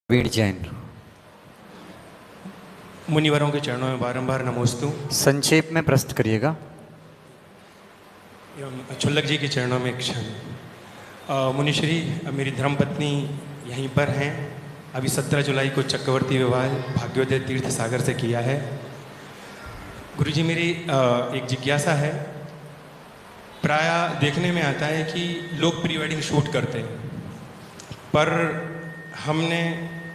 वीर जैन। मुनिवरों के चरणों में बारंबार नमोस्तु। संक्षेप में प्रस्तुत करिएगा। एवं छुल्लक जी के चरणों में एक क्षण। मुनिश्री, मेरी धर्मपत्नी यहीं पर हैं। अभी 17 जुलाई को चक्रवर्ती विवाह भाग्योदय तीर्थ सागर से किया है। गुरुजी, मेरी एक जिज्ञासा है। प्रायः देखने में आता है कि लोग प्री वेडिंग शूट करते हैं, पर हमने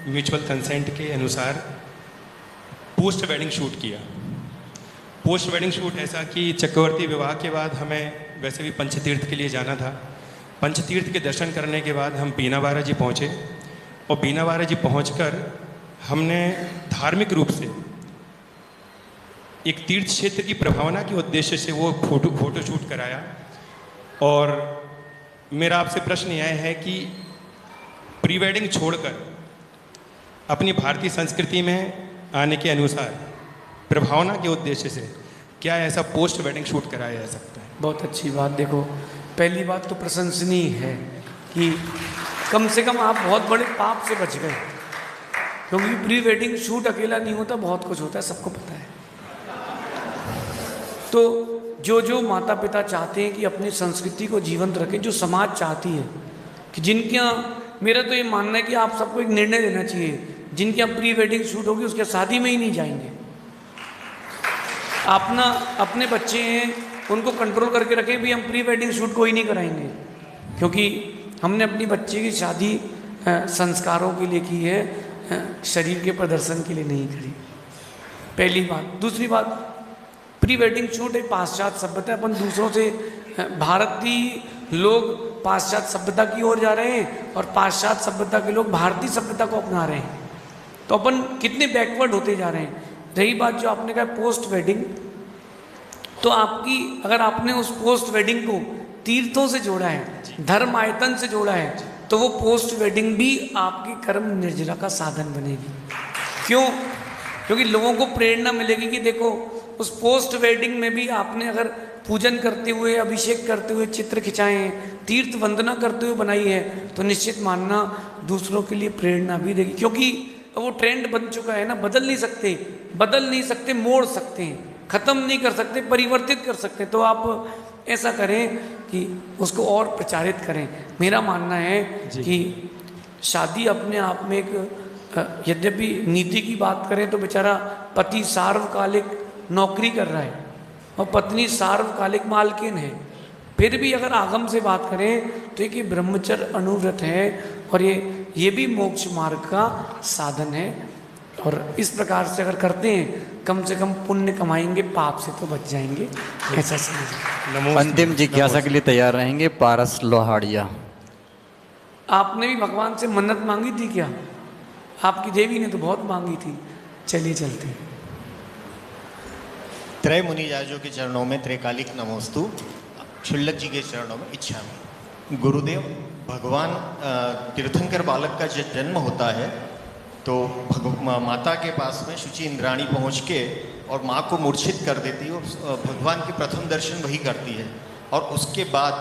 म्यूचुअल कंसेंट के अनुसार पोस्ट वेडिंग शूट किया। पोस्ट वेडिंग शूट ऐसा कि चक्रवर्ती विवाह के बाद हमें वैसे भी पंचतीर्थ के लिए जाना था। पंचतीर्थ के दर्शन करने के बाद हम बीनावारा जी पहुँचे और बीनावारा जी पहुंचकर हमने धार्मिक रूप से एक तीर्थ क्षेत्र की प्रभावना के उद्देश्य से वो फोटो शूट कराया। और मेरा आपसे प्रश्न यह है कि प्री वेडिंग छोड़कर अपनी भारतीय संस्कृति में आने के अनुसार प्रभावना के उद्देश्य से क्या ऐसा पोस्ट वेडिंग शूट कराया जा सकता है? बहुत अच्छी बात। देखो, पहली बात तो प्रशंसनीय है कि कम से कम आप बहुत बड़े पाप से बच गए, क्योंकि प्री वेडिंग शूट अकेला नहीं होता, बहुत कुछ होता है, सबको पता है। तो जो माता पिता चाहते हैं कि अपनी संस्कृति को जीवंत रखें, जो समाज चाहती है कि जिनके यहाँ, मेरा तो ये मानना है कि आप सबको एक निर्णय लेना चाहिए, जिनके यहाँ प्री वेडिंग शूट होगी उसके शादी में ही नहीं जाएंगे। अपने बच्चे हैं उनको कंट्रोल करके रखें भी, हम प्री वेडिंग शूट कोई नहीं कराएंगे, क्योंकि हमने अपनी बच्चे की शादी संस्कारों के लिए की है, शरीर के प्रदर्शन के लिए नहीं करी। पहली बात। दूसरी बात, प्री वेडिंग शूट एक पाश्चात्य सभ्यता है। अपन दूसरों से, भारतीय लोग पाश्चात्य सभ्यता की ओर जा रहे हैं और पाश्चात्य सभ्यता के लोग भारतीय सभ्यता को अपना रहे हैं, तो अपन कितने बैकवर्ड होते जा रहे हैं। रही बात जो आपने कहा पोस्ट वेडिंग, तो आपकी, अगर आपने उस पोस्ट वेडिंग को तीर्थों से जोड़ा है, धर्म आयतन से जोड़ा है, तो वो पोस्ट वेडिंग भी आपकी कर्म निर्जरा का साधन बनेगी। क्यों? क्योंकि लोगों को प्रेरणा मिलेगी कि देखो, उस पोस्ट वेडिंग में भी आपने अगर पूजन करते हुए, अभिषेक करते हुए चित्र खिंचाए हैं, तीर्थ वंदना करते हुए बनाई है, तो निश्चित मानना दूसरों के लिए प्रेरणा भी देगी। क्योंकि वो ट्रेंड बन चुका है ना, बदल नहीं सकते, मोड़ सकते हैं, ख़त्म नहीं कर सकते, परिवर्तित कर सकते। तो आप ऐसा करें कि उसको और प्रचारित करें। मेरा मानना है कि शादी अपने आप में एक, यद्यपि नीति की बात करें तो बेचारा पति सार्वकालिक नौकरी कर रहा है और पत्नी सार्वकालिक मालकिन है, फिर भी अगर आगम से बात करें तो ये ब्रह्मचर्य अनुव्रत है और ये भी मोक्ष मार्ग का साधन है। और इस प्रकार से अगर करते हैं, कम से कम पुण्य कमाएंगे, पाप से तो बच जाएंगे, ऐसा समझिए। अंतिम जिज्ञासा के लिए तैयार रहेंगे पारस लोहाड़िया। आपने भी भगवान से मन्नत मांगी थी क्या? आपकी देवी ने तो बहुत मांगी थी। चलिए चलते हैं। त्रय मुनिराजों के चरणों में त्रैकालिक नमोस्तु। छुल्लक जी के चरणों में इच्छा में। गुरुदेव, भगवान तीर्थंकर बालक का जब जन्म होता है तो माता के पास में शुचि इंद्राणी पहुंच के और माँ को मूर्छित कर देती है और भगवान के प्रथम दर्शन वही करती है। और उसके बाद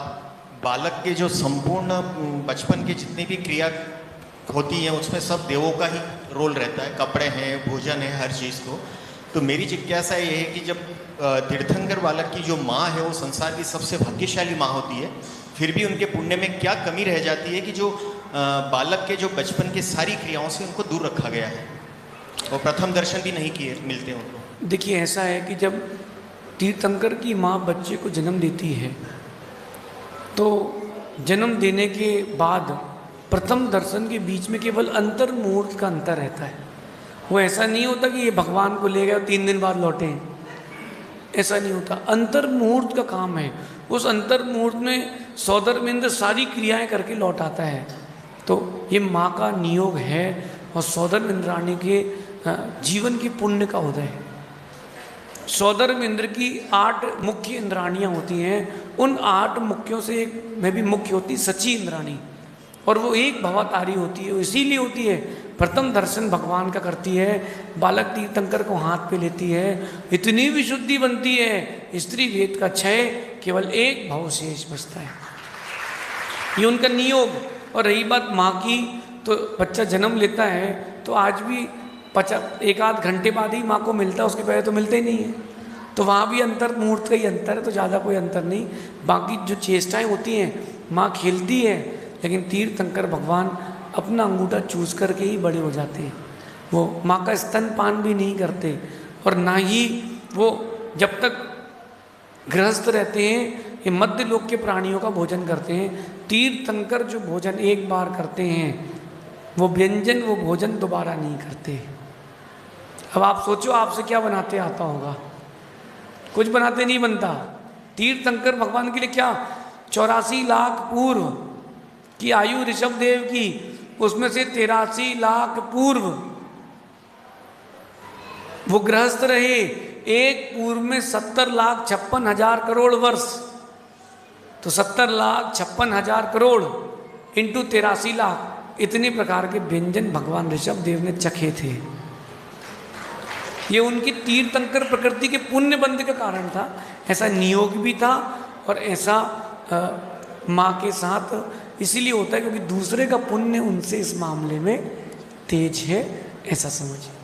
बालक के जो संपूर्ण बचपन के जितनी भी क्रिया होती हैं उसमें सब देवों का ही रोल रहता है, कपड़े हैं, भोजन है, हर चीज़ को। तो मेरी जिज्ञासा ये है कि जब तीर्थंकर बालक की जो माँ है वो संसार की सबसे भाग्यशाली माँ होती है, फिर भी उनके पुण्य में क्या कमी रह जाती है कि जो बालक के जो बचपन के सारी क्रियाओं से उनको दूर रखा गया है और प्रथम दर्शन भी नहीं किए मिलते उनको? देखिए, ऐसा है कि जब तीर्थंकर की माँ बच्चे को जन्म देती है तो जन्म देने के बाद प्रथम दर्शन के बीच में केवल अंतर मुहूर्त का अंतर रहता है। वो ऐसा नहीं होता कि ये भगवान को ले गए और 3 दिन बाद लौटे, ऐसा नहीं होता। अंतर मुहूर्त का काम है। उस अंतर मुहूर्त में सौदर्मेंद्र सारी क्रियाएं करके लौट आता है। तो ये माँ का नियोग है और सौदर्मेंद्राणी के जीवन की पुण्य का उदय है। सौदर्मेंद्र की 8 मुख्य इंद्राणियाँ होती हैं, उन 8 मुख्यों से एक में भी मुख्य होती सची इंद्राणी, और वो एक भवतारी होती है। इसीलिए होती है, प्रथम दर्शन भगवान का करती है, बालक तीर्थंकर को हाथ पे लेती है, इतनी विशुद्धि बनती है, स्त्री वेद का क्षय, केवल एक भव शेष बचता है। ये उनका नियोग। और रही बात माँ की, तो बच्चा जन्म लेता है तो आज भी 1 आध घंटे बाद ही माँ को मिलता है, उसके पहले तो मिलते ही नहीं है। तो वहाँ भी अंतर, मुहूर्त का ही अंतर है, तो ज़्यादा कोई अंतर नहीं। बाकी जो चेष्टाएं होती हैं, माँ खेलती है, लेकिन तीर्थंकर भगवान अपना अंगूठा चूस करके ही बड़े हो जाते हैं। वो माँ का स्तनपान भी नहीं करते, और ना ही वो जब तक गृहस्थ रहते हैं ये मध्य लोक के प्राणियों का भोजन करते हैं। तीर्थंकर जो भोजन एक बार करते हैं वो व्यंजन, वो भोजन दोबारा नहीं करते। अब आप सोचो आपसे क्या बनाते आता होगा, कुछ बनाते नहीं बनता। तीर्थंकर भगवान के लिए क्या 84 लाख पूर्व की आयु ऋषभ देव की, उसमें से 83 लाख पूर्व वो गृहस्थ रहे। एक पूर्व में 70,56,000 करोड़ वर्ष, तो 70,56,000 करोड़ इंटू 83 लाख, इतने प्रकार के व्यंजन भगवान ऋषभ देव ने चखे थे। ये उनकी तीर्थंकर प्रकृति के पुण्य बंध का कारण था। ऐसा नियोग भी था और ऐसा माँ के साथ इसीलिए होता है क्योंकि दूसरे का पुण्य उनसे इस मामले में तेज है, ऐसा समझिए।